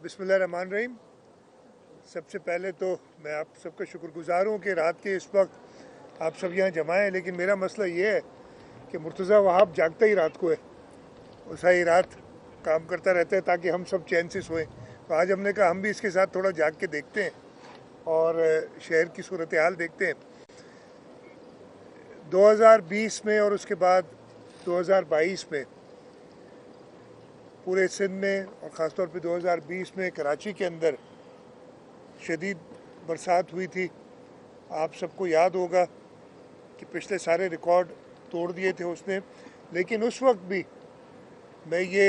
बिस्मिल्लाहिर्रहमानिर्रहीम। सबसे पहले तो मैं आप सबका शुक्रगुजार हूँ कि रात के इस वक्त आप सब यहाँ जमा हैं, लेकिन मेरा मसला ये है कि मुर्तज़ा वहाब जागता ही रात को है और सारी रात काम करता रहता है ताकि हम सब चैन से सोएं। तो आज हमने कहा हम भी इसके साथ थोड़ा जाग के देखते हैं और शहर की सूरत हाल देखते हैं। 2020 में और उसके बाद 2022 में पूरे सिंध में और ख़ास तौर पे 2020 में कराची के अंदर शदीद बरसात हुई थी। आप सबको याद होगा कि पिछले सारे रिकॉर्ड तोड़ दिए थे उसने, लेकिन उस वक्त भी मैं ये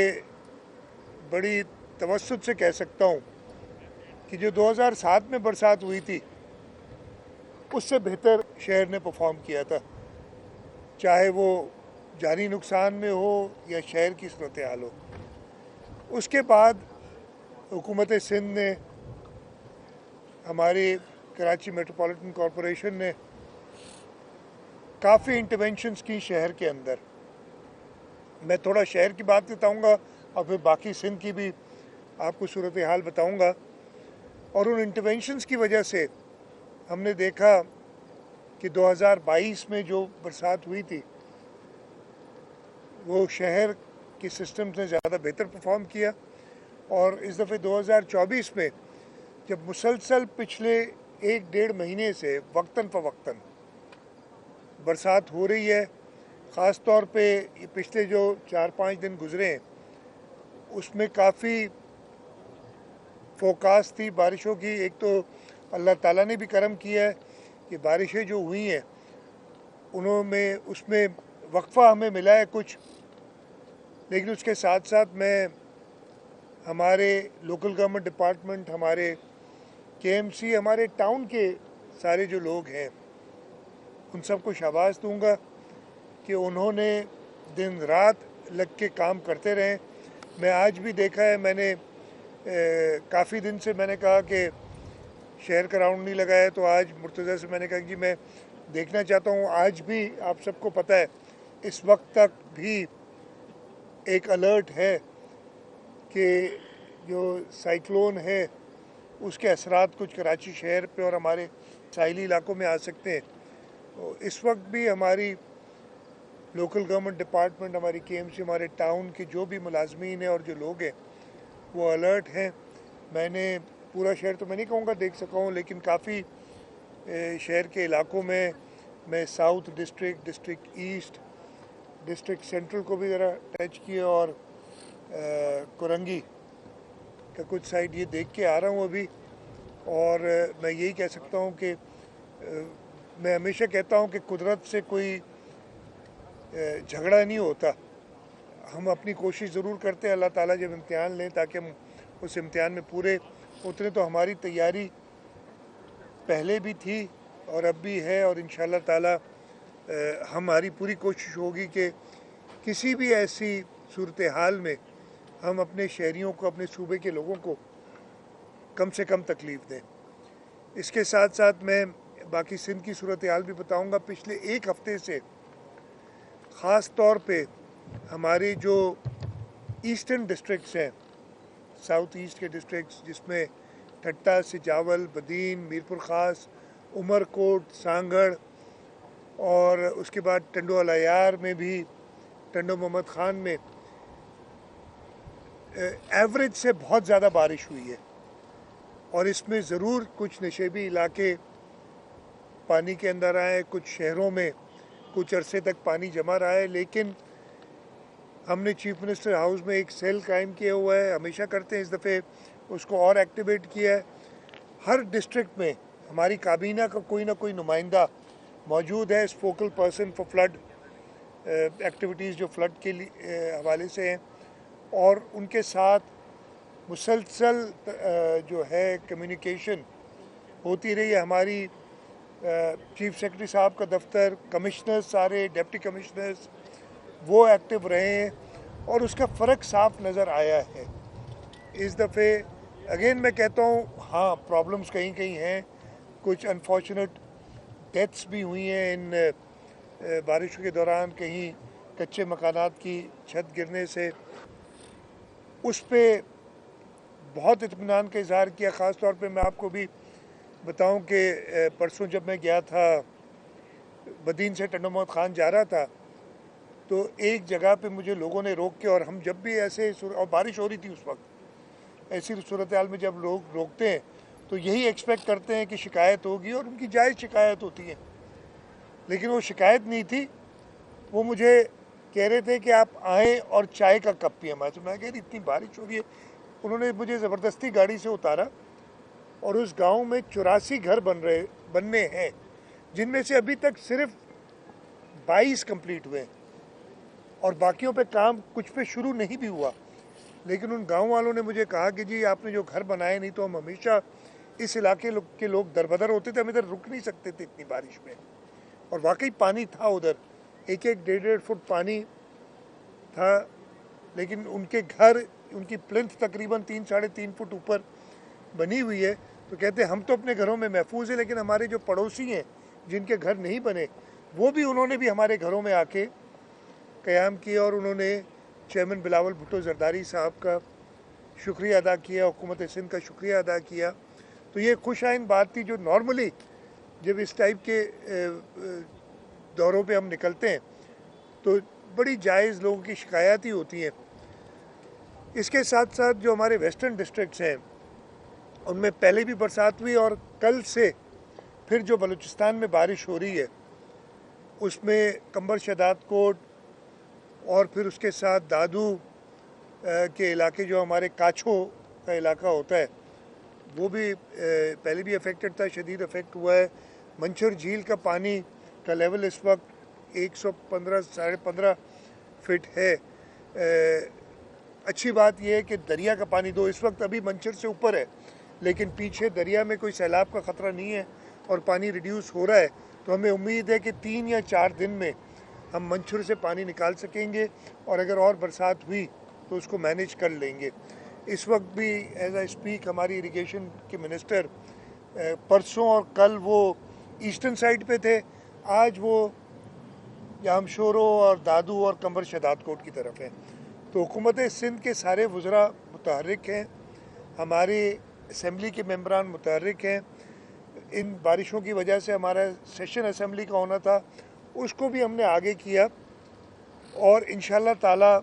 बड़ी तवज्जुद से कह सकता हूँ कि जो 2007 में बरसात हुई थी उससे बेहतर शहर ने परफॉर्म किया था, चाहे वो जानी नुकसान में हो या शहर की सूरत हाल हो। उसके बाद हुकूमत सिंध ने, हमारी कराची मेट्रोपॉलिटन कॉरपोरेशन ने काफ़ी इंटरवेंशंस की शहर के अंदर। मैं थोड़ा शहर की बात बताऊंगा और फिर बाकी सिंध की भी आपको सूरत हाल बताऊंगा। और उन इंटरवेंशंस की वजह से हमने देखा कि 2022 में जो बरसात हुई थी वो शहर के सिस्टम्स ने ज़्यादा बेहतर परफॉर्म किया। और इस दफ़े 2024 में जब मुसलसल पिछले 1-1.5 महीने से वक्तन फ़वक्तन बरसात हो रही है, ख़ास तौर पे ये पिछले जो 4-5 दिन गुज़रे हैं उसमें काफ़ी फोकास्ट थी बारिशों की। एक तो अल्लाह ताला ने भी करम किया है कि बारिशें जो हुई हैं उन्होंने उसमें वक्फ़ा हमें मिला है कुछ, लेकिन उसके साथ साथ मैं हमारे लोकल गवर्नमेंट डिपार्टमेंट, हमारे केएमसी, हमारे टाउन के सारे जो लोग हैं उन सबको शाबाश दूंगा कि उन्होंने दिन रात लग के काम करते रहे। मैं आज भी देखा है, मैंने काफ़ी दिन से मैंने कहा कि शहर का राउंड नहीं लगाया, तो आज मुर्तज़ा से मैंने कहा कि मैं देखना चाहता हूँ। आज भी आप सबको पता है इस वक्त तक भी एक अलर्ट है कि जो साइक्लोन है उसके असरात कुछ कराची शहर पे और हमारे साहिली इलाकों में आ सकते हैं। तो इस वक्त भी हमारी लोकल गवर्नमेंट डिपार्टमेंट, हमारी केएमसी, हमारे टाउन के जो भी मुलाजमीन हैं और जो लोग हैं वो अलर्ट हैं। मैंने पूरा शहर तो मैं नहीं कहूँगा देख सका हूँ, लेकिन काफ़ी शहर के इलाकों में मैं south district, district east, district central को भी ज़रा टच किया और कोरंगी का कुछ साइड ये देख के आ रहा हूँ अभी। और मैं यही कह सकता हूँ कि मैं हमेशा कहता हूँ कि कुदरत से कोई झगड़ा नहीं होता। हम अपनी कोशिश ज़रूर करते हैं, अल्लाह ताला जब इम्तिहान लें ताकि हम उस इम्तिहान में पूरे उतरे। तो हमारी तैयारी पहले भी थी और अब भी है, और इंशाअल्लाह ताला हमारी पूरी कोशिश होगी कि किसी भी ऐसी सूरत हाल में हम अपने शहरियों को, अपने सूबे के लोगों को कम से कम तकलीफ़ दें। इसके साथ साथ मैं बाकी सिंध की सूरत हाल भी बताऊंगा। पिछले एक हफ़्ते से ख़ास तौर पे हमारी जो ईस्टर्न डिस्ट्रिक्ट्स हैं, साउथ ईस्ट के डिस्ट्रिक्ट्स जिसमें ठट्टा, सिजावल, बदीन, मीरपुर ख़ास, उमरकोट, सांगड़ और उसके बाद टंडो अलायार में भी, टंडो मोहम्मद ख़ान में एवरेज से बहुत ज़्यादा बारिश हुई है। और इसमें ज़रूर कुछ नशेबी इलाके पानी के अंदर आए, कुछ शहरों में कुछ अरसे तक पानी जमा रहा है, लेकिन हमने चीफ मिनिस्टर हाउस में एक सेल कायम किया हुआ है, हमेशा करते हैं, इस दफ़े उसको और एक्टिवेट किया है। हर डिस्ट्रिक्ट में हमारी काबीना का कोई ना कोई नुमाइंदा मौजूद है, focal person for flood activities जो फ्लड के लिए हवाले से हैं, और उनके साथ मुसलसल जो है कम्युनिकेशन होती रही है। हमारी चीफ सेक्रेटरी साहब का दफ्तर, कमिश्नर्स, सारे डिप्टी कमिश्नर्स वो एक्टिव रहे हैं और उसका फ़र्क साफ नज़र आया है इस दफ़े। अगेन मैं कहता हूँ, हाँ प्रॉब्लम्स कहीं कहीं हैं, कुछ अनफॉर्चुनेट डेथ्स भी हुई हैं इन बारिशों के दौरान, कहीं कच्चे मकानात की छत गिरने से। उस पर बहुत इत्मीनान का इजहार किया। ख़ास तौर पे मैं आपको भी बताऊं कि परसों जब मैं गया था बदीन से टंडो मोहम्मद ख़ान जा रहा था, तो एक जगह पे मुझे लोगों ने रोक के, और हम जब भी ऐसे, और बारिश हो रही थी उस वक्त, ऐसी सूरत हाल में जब लोग रोकते हैं तो यही एक्सपेक्ट करते हैं कि शिकायत होगी, और उनकी जायज़ शिकायत होती है, लेकिन वो शिकायत नहीं थी। वो मुझे कह रहे थे कि आप आएँ और चाय का कप पिए हमारे। तो मैं कह रही इतनी बारिश हो रही है। उन्होंने मुझे ज़बरदस्ती गाड़ी से उतारा, और उस गांव में 84 घर बनने हैं, जिनमें से अभी तक सिर्फ 22 कंप्लीट हुए, और बाकियों पे काम कुछ पे शुरू नहीं भी हुआ। लेकिन उन गांव वालों ने मुझे कहा कि जी आपने जो घर बनाए, नहीं तो हम हमेशा इस इलाके के लोग दरबदर होते थे, हम इधर रुक नहीं सकते थे इतनी बारिश में। और वाकई पानी था उधर, एक एक 1.5 फुट पानी था, लेकिन उनके घर, उनकी प्लिंथ तकरीबन 3-3.5 फुट ऊपर बनी हुई है। तो कहते हैं हम तो अपने घरों में महफूज हैं, लेकिन हमारे जो पड़ोसी हैं जिनके घर नहीं बने, वो भी, उन्होंने भी हमारे घरों में आके क़याम किया, और उन्होंने चेयरमैन बिलावल भुट्टो ज़रदारी साहब का शुक्रिया अदा किया, हुकूमत सिंध का शुक्रिया अदा किया। तो ये खुशाइन बात थी, जो नॉर्मली जब इस टाइप के दौरों पे हम निकलते हैं तो बड़ी जायज़ लोगों की शिकायत ही होती हैं। इसके साथ साथ जो हमारे वेस्टर्न डिस्ट्रिक्ट्स हैं उनमें पहले भी बरसात हुई, और कल से फिर जो बलूचिस्तान में बारिश हो रही है उसमें कंबर शदाद कोट, और फिर उसके साथ दादू के इलाके, जो हमारे काछो का इलाका होता है, वो भी पहले भी अफेक्टेड था, शदीद अफेक्ट हुआ है। मंचर झील का पानी का लेवल इस वक्त 115-1.5 फीट है। अच्छी बात यह है कि दरिया का पानी इस वक्त अभी मंचर से ऊपर है, लेकिन पीछे दरिया में कोई सैलाब का ख़तरा नहीं है और पानी रिड्यूस हो रहा है। तो हमें उम्मीद है कि 3 या 4 दिन में हम मंचर से पानी निकाल सकेंगे, और अगर और बरसात हुई तो उसको मैनेज कर लेंगे। इस वक्त भी एज आई स्पीक हमारी इरिगेशन के मिनिस्टर परसों और कल वो ईस्टर्न साइड पे थे, आज वो जामशोरो और दादू और कंबर शदाद कोट की तरफ हैं। तो हुकूमत सिंध के सारे वज़रा मुतहर्रिक हैं, हमारे असम्बली के मेंबरान मुतहर्रिक हैं। इन बारिशों की वजह से हमारा सेशन असम्बली का होना था, उसको भी हमने आगे किया, और इंशाल्लाह ताला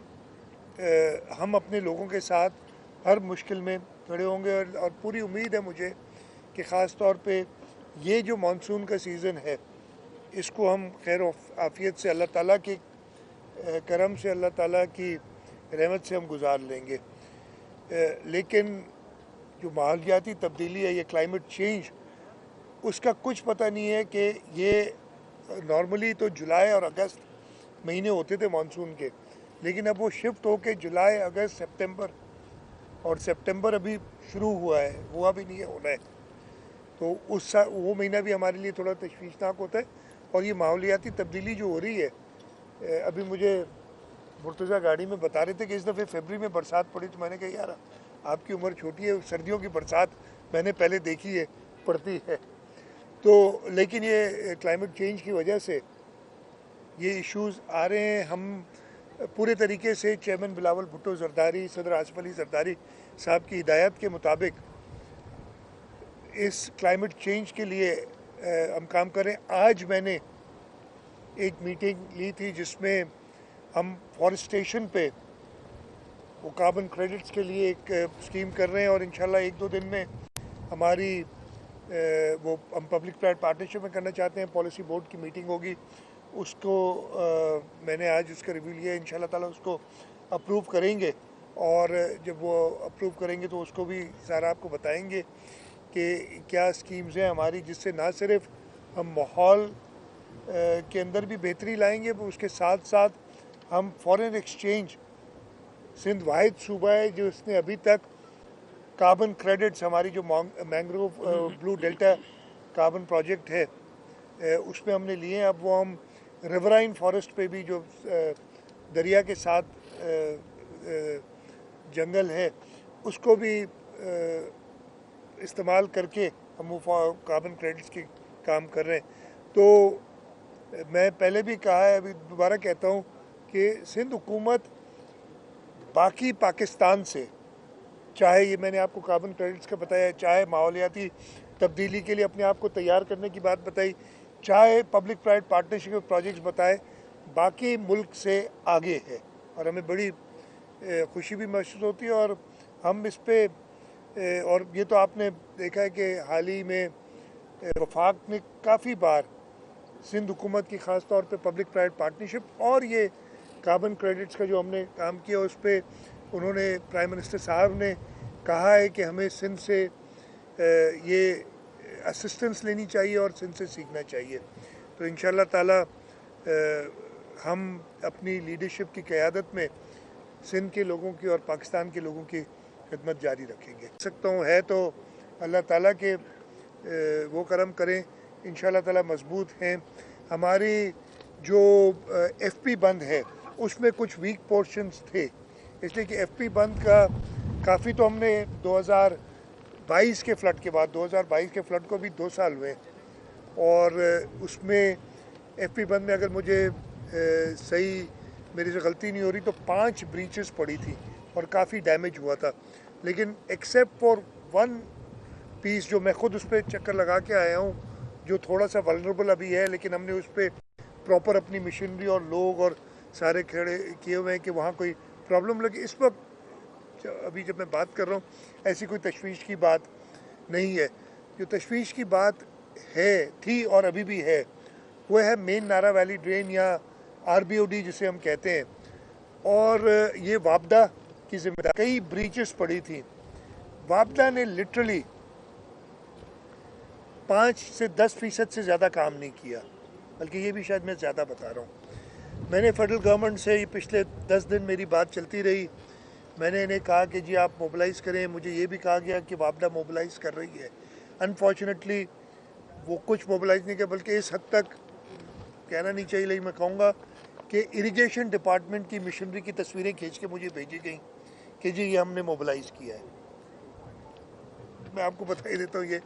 हम अपने लोगों के साथ हर मुश्किल में खड़े होंगे। और पूरी उम्मीद है मुझे कि ख़ास तौर पे ये जो मानसून का सीज़न है, इसको हम खैर आफ़ियत से, अल्लाह ताला के करम से, अल्लाह ताला की रहमत से हम गुजार लेंगे। लेकिन जो माहौलियाती तब्दीली है, ये क्लाइमेट चेंज, उसका कुछ पता नहीं है कि ये नॉर्मली तो जुलाई और अगस्त महीने होते थे मानसून के, लेकिन अब वो शिफ्ट होके जुलाई, अगस्त, सितंबर, और सितंबर अभी शुरू हुआ है, हुआ भी नहीं है, होना है। तो वो महीना भी हमारे लिए थोड़ा तशवीशनाक होता है। और ये माहौलियाती तब्दीली जो हो रही है, अभी मुझे मुर्तज़ा गाड़ी में बता रहे थे कि इस दफ़े फरवरी में बरसात पड़ी, तो मैंने कहा यार आपकी उम्र छोटी है, सर्दियों की बरसात मैंने पहले देखी है, पड़ती है। तो लेकिन ये क्लाइमेट चेंज की वजह से ये इश्यूज़ आ रहे हैं। हम पूरे तरीके से चेयरमैन बिलावल भुट्टो ज़रदारी, सदर आसिफ अली ज़रदारी साहब की हिदायत के मुताबिक इस क्लाइमेट चेंज के लिए हम काम करें। आज मैंने एक मीटिंग ली थी जिसमें हम फॉरेस्टेशन पे वो कार्बन क्रेडिट्स के लिए एक स्कीम कर रहे हैं, और इंशाल्लाह 1-2 दिन में हमारी वो हम पब्लिक प्राइवेट पार्टनरशिप में करना चाहते हैं। पॉलिसी बोर्ड की मीटिंग होगी, उसको मैंने आज उसका रिव्यू लिया, इंशाल्लाह ताला उसको अप्रूव करेंगे, और जब वो अप्रूव करेंगे तो उसको भी सारा आपको बताएंगे कि क्या स्कीम्स हैं हमारी, जिससे ना सिर्फ हम माहौल के अंदर भी बेहतरी लाएंगे, उसके साथ साथ हम फॉरेन एक्सचेंज, सिंध वाहिद सूबा है जो इसने अभी तक कार्बन क्रेडिट्स, हमारी जो mangrove blue delta carbon project है, उसमें हमने लिए हैं। अब वो हम रिवराइन फॉरेस्ट पे भी, जो दरिया के साथ जंगल है, उसको भी इस्तेमाल करके हम वो कार्बन क्रेडिट्स के काम कर रहे हैं। तो मैं पहले भी कहा है, अभी दोबारा कहता हूँ कि सिंध हुकूमत बाकी पाकिस्तान से चाहे ये मैंने आपको कार्बन क्रेडिट्स का बताया, चाहे माहौलियाती तब्दीली के लिए अपने आप को तैयार करने की बात बताई, चाहे पब्लिक प्राइवेट पार्टनरशिप प्रोजेक्ट्स बताए, बाकी मुल्क से आगे है और हमें बड़ी खुशी भी महसूस होती है। और हम इस पे और ये तो आपने देखा है कि हाल ही में वफाक ने काफ़ी बार सिंध हुकूमत की ख़ास तौर पे पब्लिक प्राइवेट पार्टनरशिप और ये कार्बन क्रेडिट्स का जो हमने काम किया उस पर उन्होंने प्राइम मिनिस्टर साहब ने कहा है कि हमें सिंध से ये असिस्टेंस लेनी चाहिए और सिंध से सीखना चाहिए। तो इंशाअल्लाह ताला हम अपनी लीडरशिप की क़यादत में सिंध के लोगों की और पाकिस्तान के लोगों की खिदमत जारी रखेंगे। सकता हूँ है तो अल्लाह ताला के वो करम करें, इंशाअल्लाह ताला मजबूत हैं। हमारी जो एफपी बंद है उसमें कुछ वीक पोर्शंस थे, इसलिए कि एफपी बंद का काफ़ी तो हमने 2022 के फ्लड के बाद 2022 के फ्लड को भी 2 साल हुए और उसमें एफपी बंद में अगर मुझे सही मेरी से गलती नहीं हो रही तो 5 ब्रीचेस पड़ी थी और काफ़ी डैमेज हुआ था। लेकिन एक्सेप्ट फॉर वन पीस जो मैं ख़ुद उस पर चक्कर लगा के आया हूँ जो थोड़ा सा वल्नरेबल अभी है, लेकिन हमने उस पर प्रॉपर अपनी मशीनरी और लोग और सारे खड़े किए हुए हैं कि वहाँ कोई प्रॉब्लम लगे। इस वक्त अभी जब मैं बात कर रहा हूँ ऐसी कोई तशवीश की बात नहीं है। जो तशवीश की बात है थी और अभी भी है वो है मेन नारा वैली ड्रेन या आरबीओडी जिसे हम कहते हैं, और ये वापदा की जिम्मेदारी। कई ब्रीचेस पड़ी थी, वापदा ने लिटरली 5 से 10% से ज़्यादा काम नहीं किया, बल्कि ये भी शायद मैं ज़्यादा बता रहा हूँ। मैंने फेडरल गवर्नमेंट से ये पिछले 10 दिन मेरी बात चलती रही, मैंने इन्हें कहा कि जी आप मोबिलाइज़ करें। मुझे ये भी कहा गया कि वापदा मोबिलाइज़ कर रही है। अनफॉर्चुनेटली वो कुछ मोबिलाइज़ नहीं किया, बल्कि इस हद तक कहना नहीं चाहिए लेकिन मैं कहूँगा कि इरिगेशन डिपार्टमेंट की मशीनरी की तस्वीरें खींच के मुझे भेजी गई कि जी ये हमने मोबिलाइज़ किया है। मैं आपको बता ही देता हूँ ये।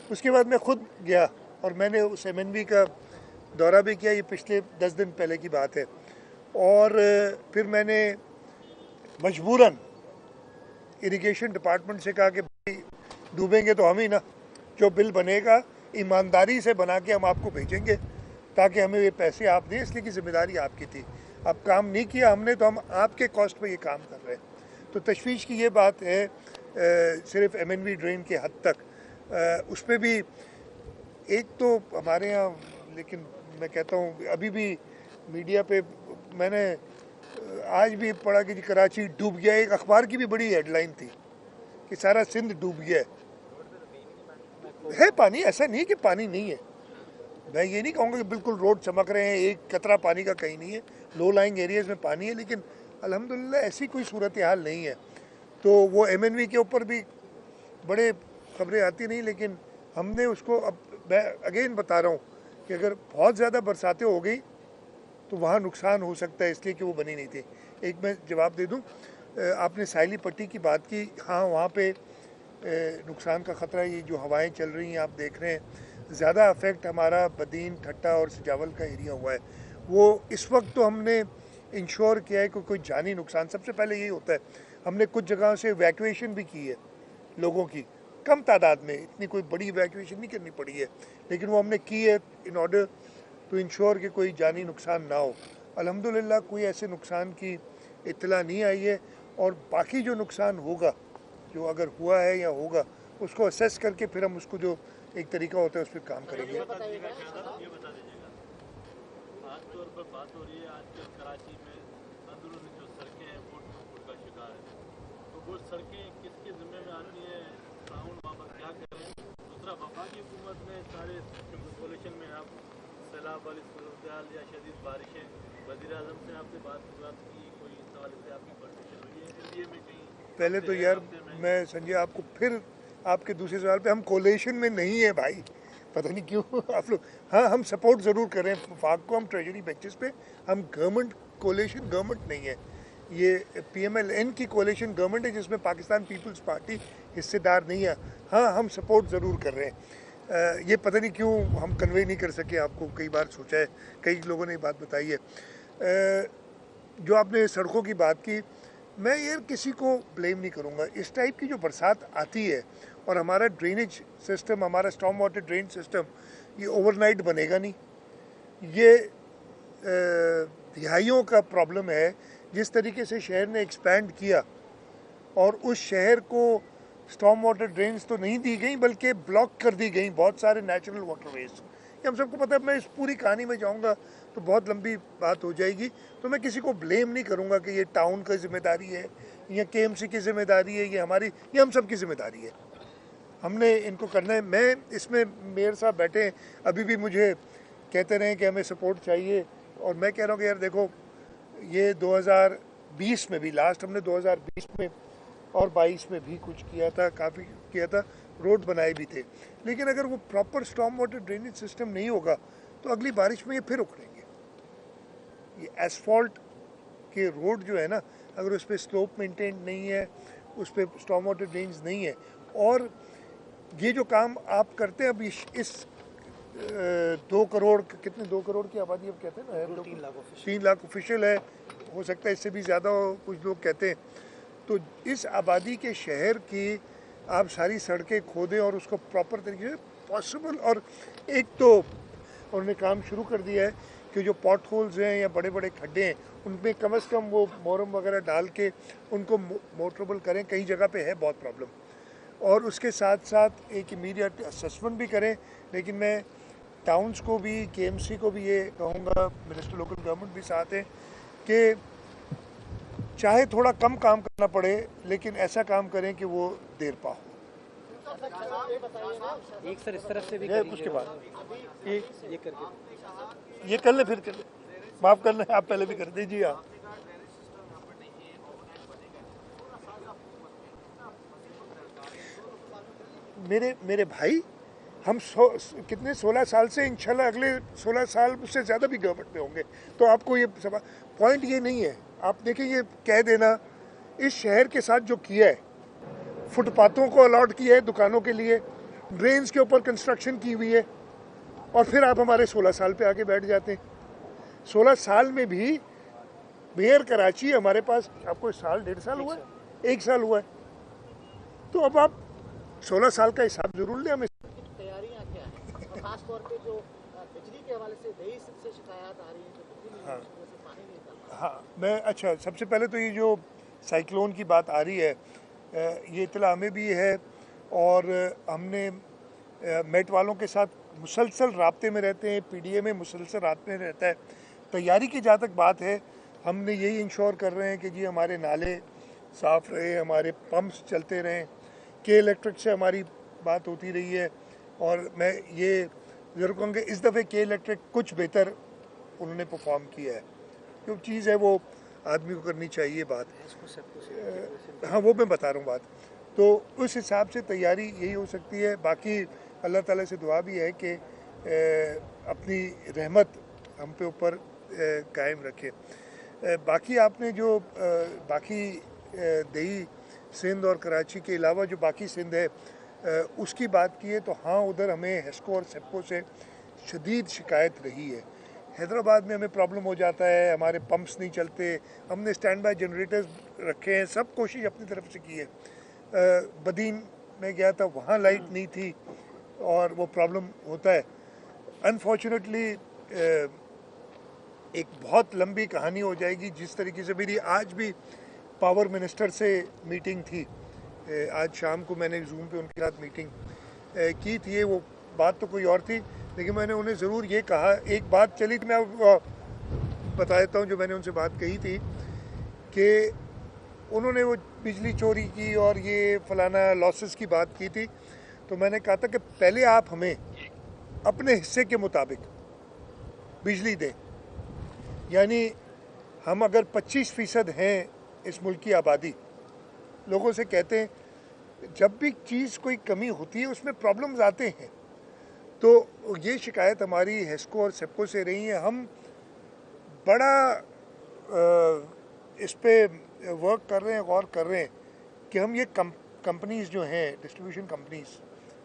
उसके बाद मैं खुद गया और मैंने उस एमएनवी का दौरा भी किया, ये पिछले 10 दिन पहले की बात है। और फिर मैंने मजबूरन इरिगेशन डिपार्टमेंट से कहा कि भाई डूबेंगे तो हम ही ना, जो बिल बनेगा ईमानदारी से बना के हम आपको भेजेंगे ताकि हमें ये पैसे आप दें, इसलिए कि जिम्मेदारी आपकी थी। अब काम नहीं किया हमने तो हम आपके कॉस्ट पे ये काम कर रहे हैं। तो तशवीश की ये बात है सिर्फ एमएनवी ड्रेन के हद तक। उस पर भी एक तो हमारे यहाँ, लेकिन मैं कहता हूँ अभी भी मीडिया पे मैंने आज भी पढ़ा कि कराची डूब गया। एक अखबार की भी बड़ी हेडलाइन थी कि सारा सिंध डूब गया है। पानी ऐसा नहीं कि पानी नहीं है, मैं ये नहीं कहूँगा कि बिल्कुल रोड चमक रहे हैं, एक कतरा पानी का कहीं नहीं है। लो लाइंग एरियाज़ में पानी है, लेकिन अल्हम्दुलिल्लाह ऐसी कोई सूरत हाल नहीं है। तो वो एमएनवी के ऊपर भी बड़े खबरें आती नहीं, लेकिन हमने उसको, अब मैं अगेन बता रहा हूँ कि अगर बहुत ज़्यादा बरसातें हो गई तो वहाँ नुकसान हो सकता है, इसलिए कि वो बनी नहीं थी। एक मैं जवाब दे दूँ, आपने साहिली पट्टी की बात की, हाँ वहाँ पे नुकसान का ख़तरा, ये जो हवाएं चल रही हैं आप देख रहे हैं, ज़्यादा अफेक्ट हमारा बदीन, ठट्टा और सजावल का एरिया हुआ है। वो इस वक्त तो हमने इंश्योर किया है कि कोई जानी नुकसान, सबसे पहले यही होता है। हमने कुछ जगहों से इवैक्यूएशन भी की है लोगों की, कम तादाद में, इतनी कोई बड़ी इवैक्यूएशन नहीं करनी पड़ी है, लेकिन वो हमने की है इन ऑर्डर टू इंश्योर कि कोई जानी नुकसान ना हो। अल्हम्दुलिल्लाह कोई ऐसे नुकसान की इत्तला नहीं आई है, और बाकी जो नुकसान होगा, जो अगर हुआ है या होगा, उसको असेस करके फिर हम उसको जो एक तरीका होता है उस पर काम करेंगे। ये बता दीजिएगा, खास तौर पर बात हो रही है आजकल कराची में अंदरूनी जो सड़कें हैं वो टूट का शिकार है, तो वो सड़कें किसके जिम्मे में आती हैं, ताउन वहाँ पर क्या करें। दूसरा, वफाकी हुकूमत ने सारे कोलिशन में आप सैलाब वाली सूरत या शदीद बारिशें, वज़ीर आज़म से आपसे बात की, कोई इस हवाले से आपकी परमिशन हुई है इंडिया में कहीं? पहले तो यार मैं संजय आपको फिर आपके दूसरे सवाल पे, हम कोलेशन में नहीं है भाई, पता नहीं क्यों आप लोग। हाँ हम सपोर्ट ज़रूर कर रहे हैं वफाक को, हम ट्रेजरी बेंचेस पे, हम गवर्नमेंट कोलेशन गवर्नमेंट नहीं है, ये PMLN की कोलेशन गवर्नमेंट है जिसमें पाकिस्तान पीपल्स पार्टी हिस्सेदार नहीं है। हाँ हम सपोर्ट ज़रूर कर रहे हैं। ये पता नहीं क्यों हम कन्वे नहीं कर सके आपको, कई बार सोचा है, कई लोगों ने बात बताई है। जो आपने सड़कों की बात की, मैं यार किसी को ब्लेम नहीं करूँगा। इस टाइप की जो बरसात आती है और हमारा ड्रेनेज सिस्टम, हमारा स्टॉर्म वाटर ड्रेन सिस्टम, ये ओवरनाइट बनेगा नहीं। ये दिहाइयों का प्रॉब्लम है। जिस तरीके से शहर ने एक्सपैंड किया और उस शहर को स्टॉर्म वाटर ड्रेन्स तो नहीं दी गई बल्कि ब्लॉक कर दी गई बहुत सारे नेचुरल वाटरवेज। ये हम सबको पता है। मैं इस पूरी कहानी में जाऊंगा तो बहुत लंबी बात हो जाएगी, तो मैं किसी को ब्लेम नहीं करूंगा कि ये टाउन की जिम्मेदारी है या केएमसी की जिम्मेदारी है, ये हमारी, ये हम सब की जिम्मेदारी है। हमने इनको करना है। मैं इसमें मेयर साहब बैठे हैं, अभी भी मुझे कहते रहे कि हमें सपोर्ट चाहिए, और मैं कह रहा हूँ कि यार देखो, ये 2020 में भी, लास्ट हमने 2020 में और 22 में भी कुछ किया था, काफ़ी किया था, रोड बनाए भी थे, लेकिन अगर वो proper storm water drainage system नहीं होगा तो अगली बारिश में ये फिर उखड़ेंगे। ये एसफॉल्ट के रोड जो है ना, अगर उस पर स्लोप मेंटेन नहीं है, उस पर स्टॉर्म वाटर ड्रेन्स नहीं है, और ये जो काम आप करते हैं, अब इस 2 करोड़, कितने 2 करोड़ की आबादी अब कहते हैं ना, 3 लाख ऑफिशियल है, हो सकता है इससे भी ज़्यादा हो, कुछ लोग कहते हैं। तो इस आबादी के शहर की आप सारी सड़कें खोदें और उसको प्रॉपर तरीके से पॉसिबल, और एक तो उन्होंने काम शुरू कर दिया है कि जो पॉट होल्स हैं या बड़े बड़े खड्डे हैं उनमें कम से कम वो मोरम वगैरह डाल के उनको मोटरेबल करें, कई जगह पे है बहुत प्रॉब्लम, और उसके साथ साथ एक इमीडिएट असेसमेंट भी करें। लेकिन मैं टाउन्स को भी, केएमसी को भी ये कहूँगा, मिनिस्टर लोकल गवर्नमेंट भी साथ है, कि चाहे थोड़ा कम काम करना पड़े लेकिन ऐसा काम करें कि वो देर पा हो। एक सर इस तरफ से भी उसके बाद ये करके ये कर ले, फिर कर ले, माफ़ कर ले, आप पहले भी कर दीजिए। आप मेरे भाई, हम कितने 16 साल से, इंशाल्लाह अगले 16 साल से ज़्यादा भी गवर्नमेंट में होंगे, तो आपको ये पॉइंट ये नहीं है। आप देखिए, ये कह देना, इस शहर के साथ जो किया है, फुटपाथों को अलॉट किया है दुकानों के लिए, ड्रेन्स के ऊपर कंस्ट्रक्शन की हुई है, और फिर आप हमारे 16 साल पे आके बैठ जाते हैं। 16 साल में भी मेयर कराची हमारे पास, आपको साल 1.5 साल हुआ है, 1 साल हुआ है, तो अब आप 16 साल का हिसाब जरूर लें हमें। तैयारियां क्या है, खास तौर पे जो बिजली के हवाले से देश से शिकायत आ रही है, जो बिजली नहीं, उसमें पानी नहीं निकल रहा। हाँ, मैं, अच्छा, सबसे पहले तो ये जो साइक्लोन की बात आ रही है, ये इतला हमें भी है, और हमने मेट वालों के साथ मुसलसल राब्ते में रहते हैं, पीडीए में मुसलसल राब्ते में रहता है। तैयारी की जहाँ तक बात है, हमने यही इंश्योर कर रहे हैं कि जी हमारे नाले साफ़ रहे, हमारे पंप्स चलते रहें। के इलेक्ट्रिक से हमारी बात होती रही है, और मैं ये ज़रूर कहूँगा इस दफ़े के इलेक्ट्रिक कुछ बेहतर उन्होंने परफॉर्म किया है। जो चीज़ है वो आदमी को करनी चाहिए बात। हाँ, वो मैं बता रहा हूँ बात। तो उस हिसाब से तैयारी यही हो सकती है। बाकी अल्लाह ताला से दुआ भी है कि अपनी रहमत हम पे ऊपर कायम रखे। बाकी आपने जो बाकी दही सिंध और कराची के अलावा जो बाकी सिंध है उसकी बात की है, तो हाँ, उधर हमें हेस्को और सेप्को से शदीद शिकायत रही है। हैदराबाद में हमें प्रॉब्लम हो जाता है, हमारे पंप्स नहीं चलते, हमने स्टैंड बाय जनरेटर्स रखे हैं, सब कोशिश अपनी तरफ से की है। बदीन में गया था, वहाँ लाइट नहीं थी और वो प्रॉब्लम होता है। अनफॉर्चुनेटली एक बहुत लंबी कहानी हो जाएगी। जिस तरीके से मेरी आज भी पावर मिनिस्टर से मीटिंग थी, आज शाम को मैंने जूम पे उनके साथ मीटिंग की थी, वो बात तो कोई और थी, लेकिन मैंने उन्हें ज़रूर ये कहा, एक बात चली थी, मैं बता देता हूँ जो मैंने उनसे बात कही थी, कि उन्होंने वो बिजली चोरी की और ये फलाना लॉसेस की बात की थी। तो मैंने कहा था कि पहले आप हमें अपने हिस्से के मुताबिक बिजली दें, यानी हम अगर 25% हैं इस मुल्क की आबादी, लोगों से कहते हैं जब भी चीज़ कोई कमी होती है उसमें प्रॉब्लम्स आते हैं, तो ये शिकायत हमारी हेस्को और सेप्को से रही है। हम बड़ा इस पे वर्क कर रहे हैं, गौर कर रहे हैं कि हम ये कंपनीज़ जो हैं, डिस्ट्रीब्यूशन कंपनीज़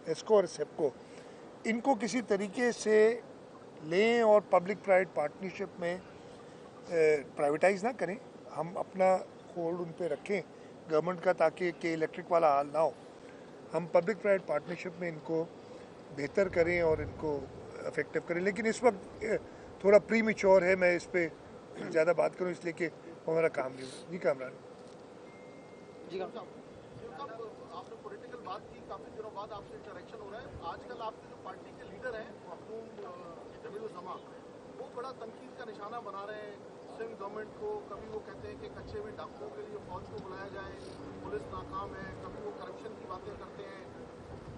हेस्को और सेप्को, इनको किसी तरीके से लें और पब्लिक प्राइवेट पार्टनरशिप में प्राइवेटाइज ना करें। हम अपना होल्ड उन पे रखें गवर्नमेंट का, ताकि कि इलेक्ट्रिक वाला हाल ना हो। हम पब्लिक प्राइवेट पार्टनरशिप में इनको बेहतर करें और इनको इफेक्टिव करें। लेकिन इस वक्त थोड़ा प्री मैच्योर है, मैं इस पर ज़्यादा बात करूं इसलिए कि हमारा काम नहीं हुआ। जी कामरान जी आपने पॉलिटिकल बात की, काफी दिनों बाद आपसे इंटरेक्शन हो रहा है। आजकल आपके जो पार्टी के लीडर हैं मखदूम जमील उज़्ज़मा, वो बड़ा तनकीद का निशाना बना रहे हैं सिंध गवर्नमेंट को। कभी वो कहते हैं कि कच्चे में डाकुओं के लिए फौज को बुलाया जाए, पुलिस नाकाम है। कभी वो करप्शन की बातें करते हैं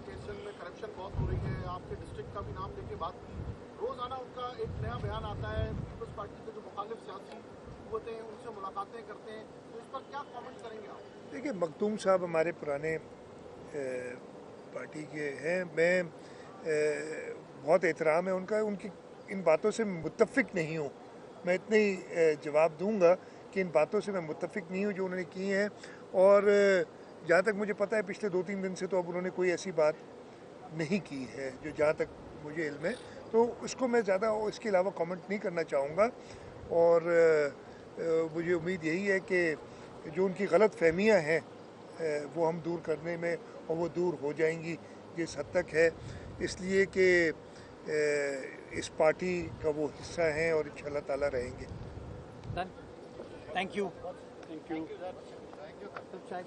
कि सिंध में करप्शन बहुत हो रही है। आपके डिस्ट्रिक्ट का भी नाम लेके बात की। रोजाना उनका एक नया बयान आता है। पीपल्स पार्टी के जो मुखालिफ सियासी होते हैं उनसे मुलाकातें करते हैं, तो इस पर क्या कमेंट करेंगे आप? देखिए, मखदूम साहब हमारे पुराने पार्टी के हैं। मैं बहुत एहतराम है उनका, उनकी इन बातों से मुत्तफिक नहीं हूँ। मैं इतने ही जवाब दूंगा कि इन बातों से मैं मुत्तफिक नहीं हूँ जो उन्होंने की हैं। और जहाँ तक मुझे पता है पिछले 2-3 दिन से तो अब उन्होंने कोई ऐसी बात नहीं की है जो जहाँ तक मुझे इल्म है, तो उसको मैं ज़्यादा इसके अलावा कमेंट नहीं करना चाहूँगा। और मुझे उम्मीद यही है कि जो उनकी गलत फहमियाँ हैं वो हम दूर करने में, और वो दूर हो जाएंगी जिस हद तक है, इसलिए कि इस पार्टी का वो हिस्सा हैं और इंशाअल्लाह ताला रहेंगे। Done, thank you. Thank you sir. सब शायद